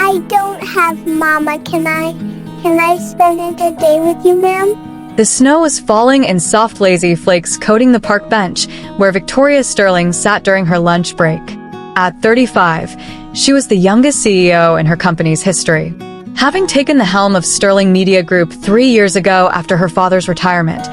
I don't have mama. Can I spend a day with you, ma'am? The snow was falling in soft, lazy flakes coating the park bench where Victoria Sterling sat during her lunch break. At 35, she was the youngest CEO in her company's history. Having taken the helm of Sterling Media Group 3 years ago after her father's retirement,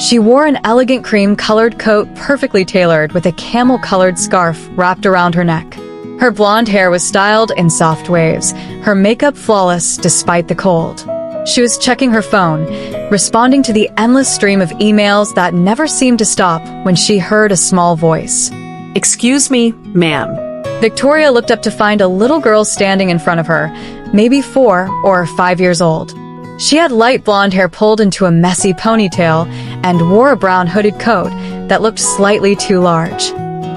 she wore an elegant cream-colored coat perfectly tailored with a camel-colored scarf wrapped around her neck. Her blonde hair was styled in soft waves, her makeup flawless despite the cold. She was checking her phone, responding to the endless stream of emails that never seemed to stop when she heard a small voice. Excuse me, ma'am. Victoria looked up to find a little girl standing in front of her, maybe 4 or 5 years old. She had light blonde hair pulled into a messy ponytail and wore a brown hooded coat that looked slightly too large.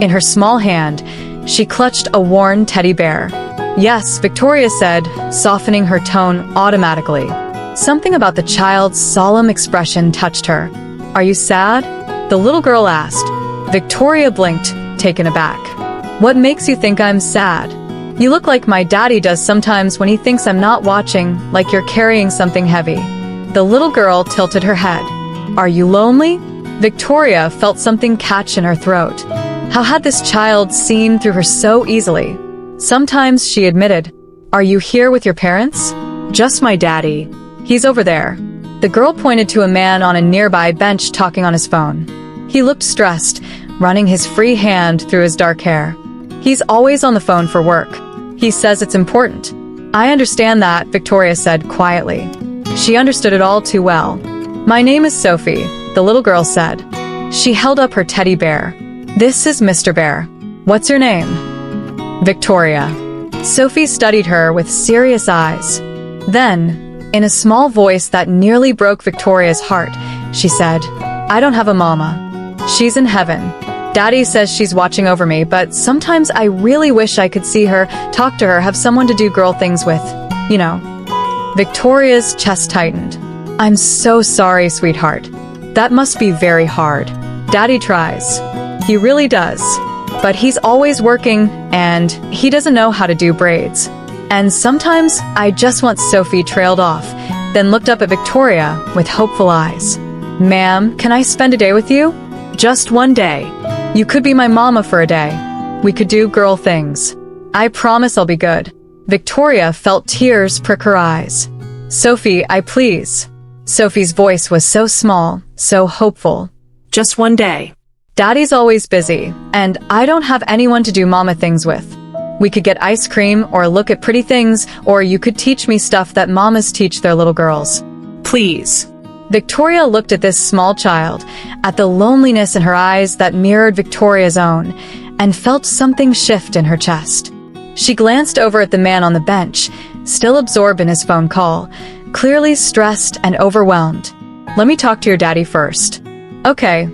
In her small hand, she clutched a worn teddy bear. Yes, Victoria said, softening her tone automatically. Something about the child's solemn expression touched her. Are you sad? The little girl asked. Victoria blinked, taken aback. What makes you think I'm sad? You look like my daddy does sometimes when he thinks I'm not watching, like you're carrying something heavy. The little girl tilted her head. Are you lonely? Victoria felt something catch in her throat. How had this child seen through her so easily? Sometimes, she admitted. Are you here with your parents? Just my daddy. He's over there. The girl pointed to a man on a nearby bench talking on his phone. He looked stressed, running his free hand through his dark hair. He's always on the phone for work. He says it's important. I understand that, Victoria said quietly. She understood it all too well. My name is Sophie, the little girl said. She held up her teddy bear. This is Mr. Bear. What's your name? Victoria. Sophie studied her with serious eyes. Then, in a small voice that nearly broke Victoria's heart, she said, I don't have a mama. She's in heaven. Daddy says she's watching over me, but sometimes I really wish I could see her, talk to her, have someone to do girl things with. You know. Victoria's chest tightened. I'm so sorry, sweetheart. That must be very hard. Daddy tries. He really does. But he's always working, and he doesn't know how to do braids. And sometimes I just want Sophie trailed off, then looked up at Victoria with hopeful eyes. Ma'am, can I spend a day with you? Just one day. You could be my mama for a day. We could do girl things. I promise I'll be good. Victoria felt tears prick her eyes. Sophie, I please. Sophie's voice was so small, so hopeful. Just one day. Daddy's always busy, and I don't have anyone to do mama things with. We could get ice cream or look at pretty things, or you could teach me stuff that mamas teach their little girls. Please. Victoria looked at this small child, at the loneliness in her eyes that mirrored Victoria's own, and felt something shift in her chest. She glanced over at the man on the bench, still absorbed in his phone call, clearly stressed and overwhelmed. Let me talk to your daddy first. Okay,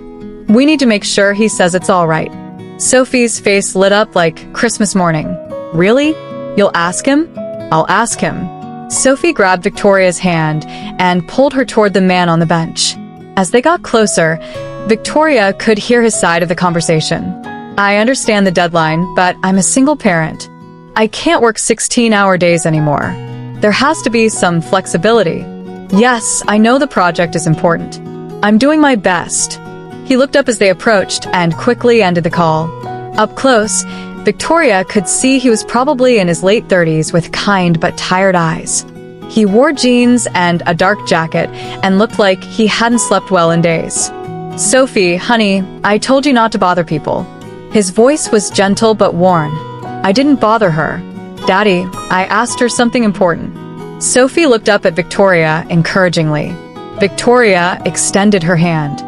we need to make sure he says it's all right. Sophie's face lit up like Christmas morning. Really? You'll ask him? I'll ask him. Sophie grabbed Victoria's hand and pulled her toward the man on the bench. As they got closer, Victoria could hear his side of the conversation. I understand the deadline, but I'm a single parent. I can't work 16-hour days anymore. There has to be some flexibility. Yes, I know the project is important. I'm doing my best. He looked up as they approached and quickly ended the call. Up close, Victoria could see he was probably in his late 30s with kind but tired eyes. He wore jeans and a dark jacket and looked like he hadn't slept well in days. Sophie, honey, I told you not to bother people. His voice was gentle but worn. I didn't bother her. Daddy, I asked her something important. Sophie looked up at Victoria encouragingly. Victoria extended her hand.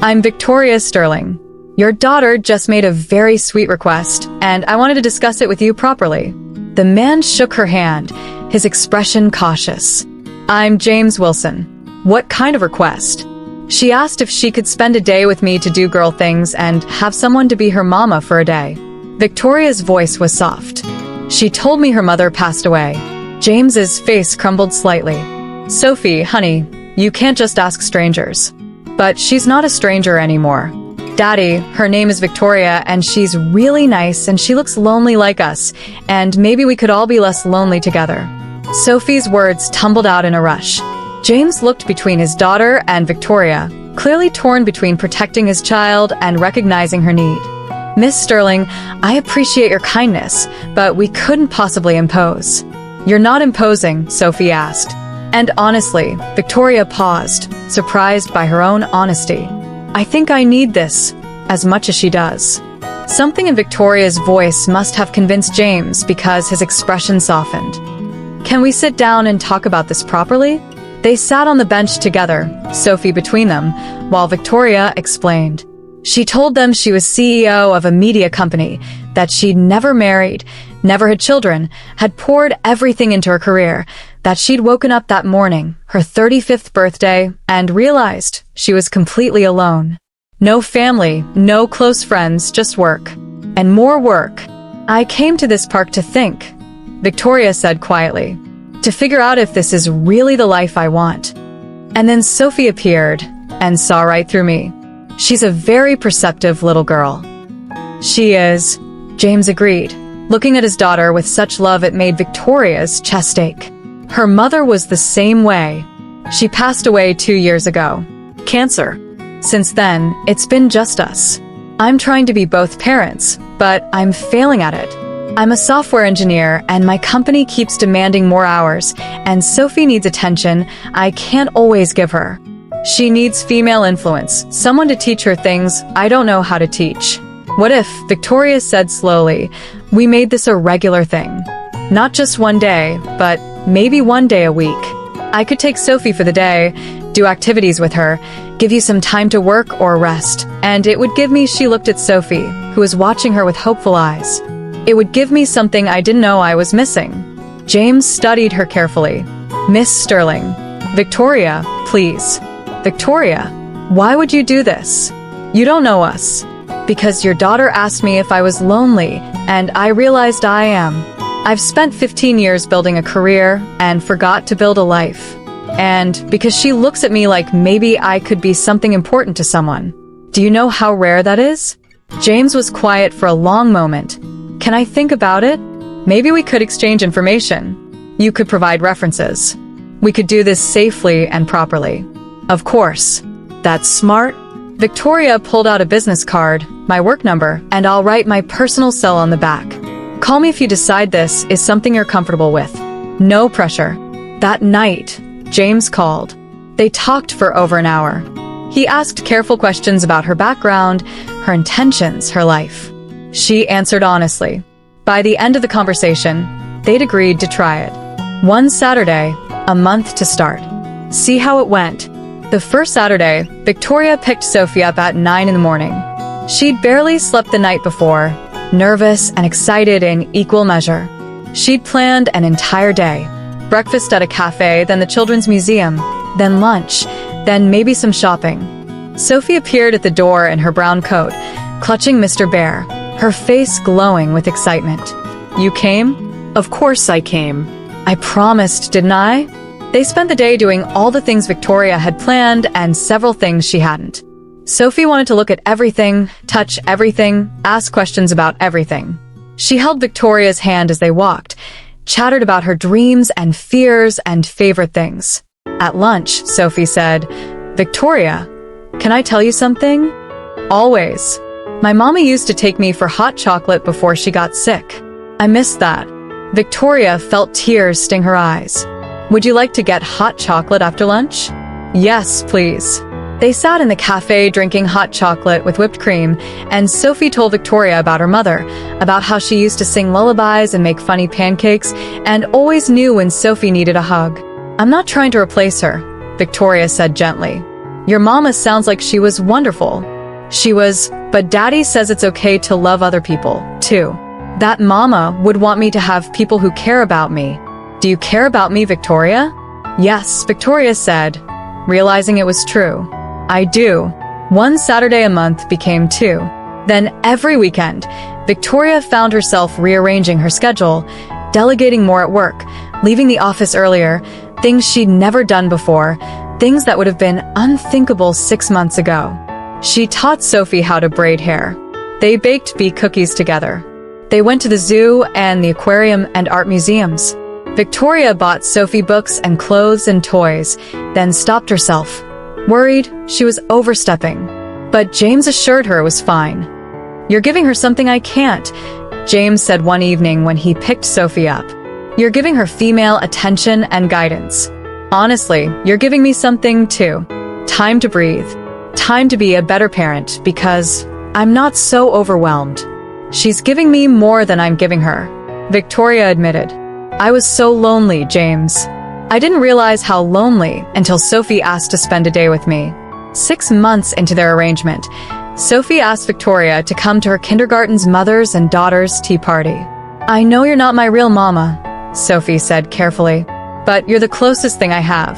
I'm Victoria Sterling. Your daughter just made a very sweet request, and I wanted to discuss it with you properly. The man shook her hand, his expression cautious. I'm James Wilson. What kind of request? She asked if she could spend a day with me to do girl things and have someone to be her mama for a day. Victoria's voice was soft. She told me her mother passed away. James's face crumbled slightly. Sophie, honey, you can't just ask strangers. But she's not a stranger anymore. Daddy, her name is Victoria, and she's really nice, and she looks lonely like us, and maybe we could all be less lonely together. Sophie's words tumbled out in a rush. James looked between his daughter and Victoria, clearly torn between protecting his child and recognizing her need. Miss Sterling, I appreciate your kindness, but we couldn't possibly impose. You're not imposing, Sophie asked. And honestly, Victoria paused, surprised by her own honesty. I think I need this, as much as she does. Something in Victoria's voice must have convinced James because his expression softened. Can we sit down and talk about this properly? They sat on the bench together, Sophie between them, while Victoria explained. She told them she was CEO of a media company, that she'd never married, never had children, had poured everything into her career, that she'd woken up that morning, her 35th birthday, and realized she was completely alone. No family, no close friends, just work. And more work. I came to this park to think, Victoria said quietly, to figure out if this is really the life I want. And then Sophie appeared and saw right through me. She's a very perceptive little girl. She is, James agreed, looking at his daughter with such love it made Victoria's chest ache. Her mother was the same way. She passed away 2 years ago. Cancer. Since then, it's been just us. I'm trying to be both parents, but I'm failing at it. I'm a software engineer, and my company keeps demanding more hours, and Sophie needs attention I can't always give her. She needs female influence, someone to teach her things I don't know how to teach. What if, Victoria said slowly, we made this a regular thing? Not just one day, but maybe one day a week. I could take Sophie for the day, do activities with her, give you some time to work or rest, and it would give me, she looked at Sophie, who was watching her with hopeful eyes. It would give me something I didn't know I was missing. James studied her carefully. Miss Sterling. Victoria, please. Victoria, why would you do this? You don't know us. Because your daughter asked me if I was lonely, and I realized I am. I've spent 15 years building a career and forgot to build a life. And because she looks at me like maybe I could be something important to someone. Do you know how rare that is? James was quiet for a long moment. Can I think about it? Maybe we could exchange information. You could provide references. We could do this safely and properly. Of course. That's smart. Victoria pulled out a business card, my work number, and I'll write my personal cell on the back. Call me if you decide this is something you're comfortable with. No pressure. That night, James called. They talked for over an hour. He asked careful questions about her background, her intentions, her life. She answered honestly. By the end of the conversation, they'd agreed to try it. One Saturday, a month to start. See how it went. The first Saturday, Victoria picked Sophie up at 9 in the morning. She'd barely slept the night before, nervous and excited in equal measure. She'd planned an entire day. Breakfast at a cafe, then the children's museum, then lunch, then maybe some shopping. Sophie appeared at the door in her brown coat, clutching Mr. Bear, her face glowing with excitement. You came? Of course I came. I promised, didn't I? They spent the day doing all the things Victoria had planned and several things she hadn't. Sophie wanted to look at everything, touch everything, ask questions about everything. She held Victoria's hand as they walked, chattered about her dreams and fears and favorite things. At lunch, Sophie said, Victoria, can I tell you something? Always. My mama used to take me for hot chocolate before she got sick. I missed that. Victoria felt tears sting her eyes. Would you like to get hot chocolate after lunch? Yes, please. They sat in the cafe drinking hot chocolate with whipped cream, and Sophie told Victoria about her mother, about how she used to sing lullabies and make funny pancakes, and always knew when Sophie needed a hug. I'm not trying to replace her, Victoria said gently. Your mama sounds like she was wonderful. She was, but Daddy says it's okay to love other people, too. That mama would want me to have people who care about me. Do you care about me, Victoria? Yes, Victoria said, realizing it was true. I do. One Saturday a month became 2. Then every weekend, Victoria found herself rearranging her schedule, delegating more at work, leaving the office earlier, things she'd never done before, things that would have been unthinkable 6 months ago. She taught Sophie how to braid hair. They baked bee cookies together. They went to the zoo and the aquarium and art museums. Victoria bought Sophie books and clothes and toys, then stopped herself, worried she was overstepping. But James assured her it was fine. "You're giving her something I can't," James said one evening when he picked Sophie up. "You're giving her female attention and guidance. Honestly, you're giving me something too. Time to breathe. Time to be a better parent because I'm not so overwhelmed." "She's giving me more than I'm giving her," Victoria admitted. "I was so lonely, James. I didn't realize how lonely until Sophie asked to spend a day with me." 6 months into their arrangement, Sophie asked Victoria to come to her kindergarten's mothers and daughters tea party. "I know you're not my real mama," Sophie said carefully, "but you're the closest thing I have.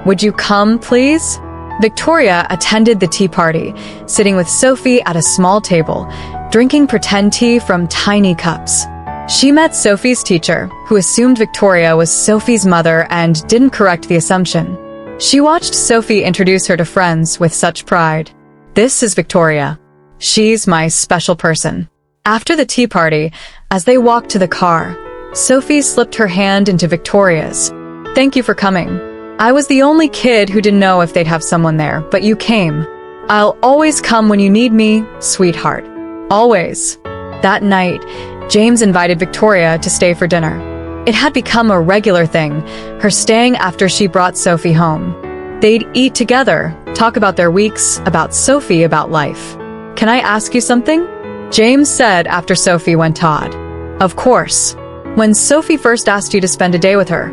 Would you come, please?" Victoria attended the tea party, sitting with Sophie at a small table, drinking pretend tea from tiny cups. She met Sophie's teacher, who assumed Victoria was Sophie's mother and didn't correct the assumption. She watched Sophie introduce her to friends with such pride. "This is Victoria. She's my special person." After the tea party, as they walked to the car, Sophie slipped her hand into Victoria's. "Thank you for coming. I was the only kid who didn't know if they'd have someone there, but you came. I'll always come when you need me, sweetheart. Always." That night, James invited Victoria to stay for dinner. It had become a regular thing, her staying after she brought Sophie home. They'd eat together, talk about their weeks, about Sophie, about life. "Can I ask you something?" James said after Sophie went odd. "Of course. When Sophie first asked you to spend a day with her,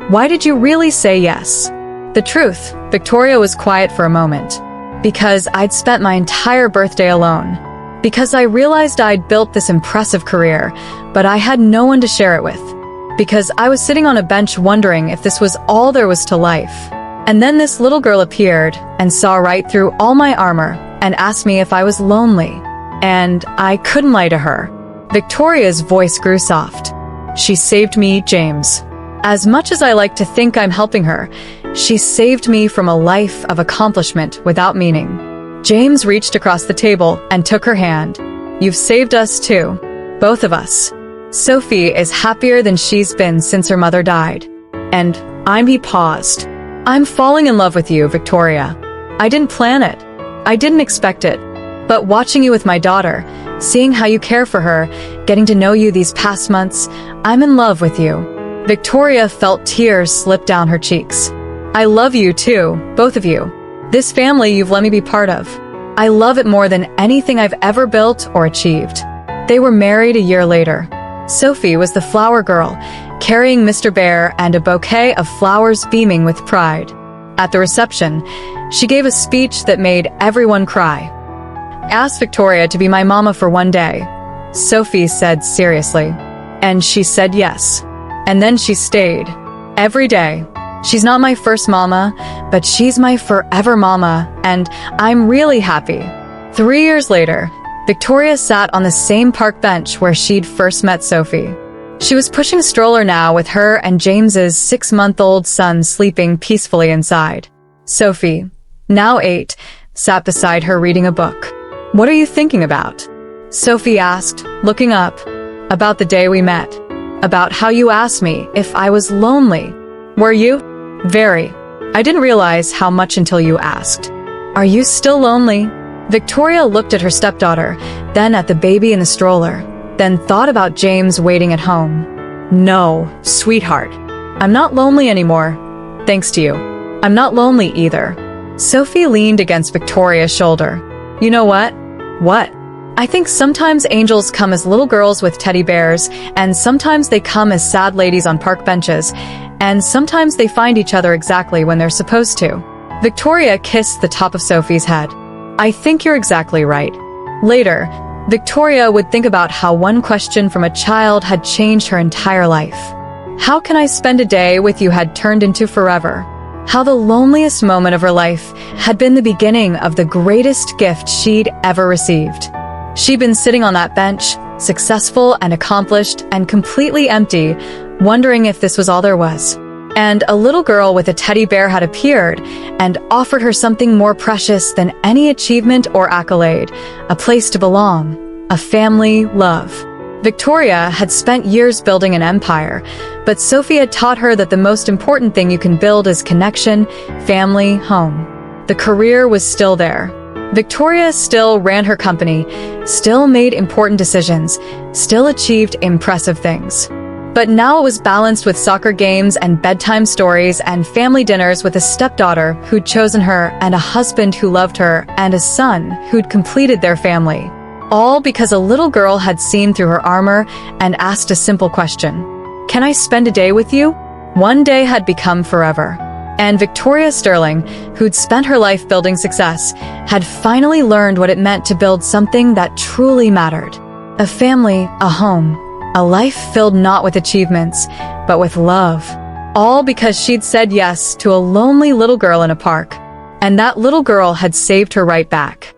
why did you really say yes?" "The truth," Victoria was quiet for a moment. "Because I'd spent my entire birthday alone. Because I realized I'd built this impressive career, but I had no one to share it with. Because I was sitting on a bench wondering if this was all there was to life. And then this little girl appeared and saw right through all my armor and asked me if I was lonely. And I couldn't lie to her." Victoria's voice grew soft. "She saved me, James. As much as I like to think I'm helping her, she saved me from a life of accomplishment without meaning." James reached across the table and took her hand. "You've saved us too. Both of us. Sophie is happier than she's been since her mother died. And he paused. "I'm falling in love with you, Victoria. I didn't plan it. I didn't expect it. But watching you with my daughter, seeing how you care for her, getting to know you these past months, I'm in love with you." Victoria felt tears slip down her cheeks. "I love you too, both of you. This family you've let me be part of. I love it more than anything I've ever built or achieved." They were married a year later. Sophie was the flower girl, carrying Mr. Bear and a bouquet of flowers beaming with pride. At the reception, she gave a speech that made everyone cry. "I asked Victoria to be my mama for one day," Sophie said seriously. "And she said yes. And then she stayed. Every day. She's not my first mama, but she's my forever mama, and I'm really happy." 3 years later, Victoria sat on the same park bench where she'd first met Sophie. She was pushing a stroller now with her and James's 6-month-old son sleeping peacefully inside. Sophie, now 8, sat beside her reading a book. "What are you thinking about?" Sophie asked, looking up. "About the day we met. About how you asked me if I was lonely. Were you?" "Very. I didn't realize how much until you asked." "Are you still lonely?" Victoria looked at her stepdaughter, then at the baby in the stroller, then thought about James waiting at home. "No, sweetheart. I'm not lonely anymore. Thanks to you. I'm not lonely either." Sophie leaned against Victoria's shoulder. "You know what?" "What?" "I think sometimes angels come as little girls with teddy bears, and sometimes they come as sad ladies on park benches, and sometimes they find each other exactly when they're supposed to." Victoria kissed the top of Sophie's head. "I think you're exactly right." Later, Victoria would think about how one question from a child had changed her entire life. How can I spend a day with you had turned into forever. How the loneliest moment of her life had been the beginning of the greatest gift she'd ever received. She'd been sitting on that bench, successful and accomplished and completely empty, wondering if this was all there was. And a little girl with a teddy bear had appeared and offered her something more precious than any achievement or accolade, a place to belong, a family love. Victoria had spent years building an empire, but Sophie had taught her that the most important thing you can build is connection, family, home. The career was still there. Victoria still ran her company, still made important decisions, still achieved impressive things. But now it was balanced with soccer games and bedtime stories and family dinners with a stepdaughter who'd chosen her and a husband who loved her and a son who'd completed their family. All because a little girl had seen through her armor and asked a simple question. Can I spend a day with you? One day had become forever. And Victoria Sterling, who'd spent her life building success, had finally learned what it meant to build something that truly mattered. A family, a home, a life filled not with achievements, but with love. All because she'd said yes to a lonely little girl in a park. And that little girl had saved her right back.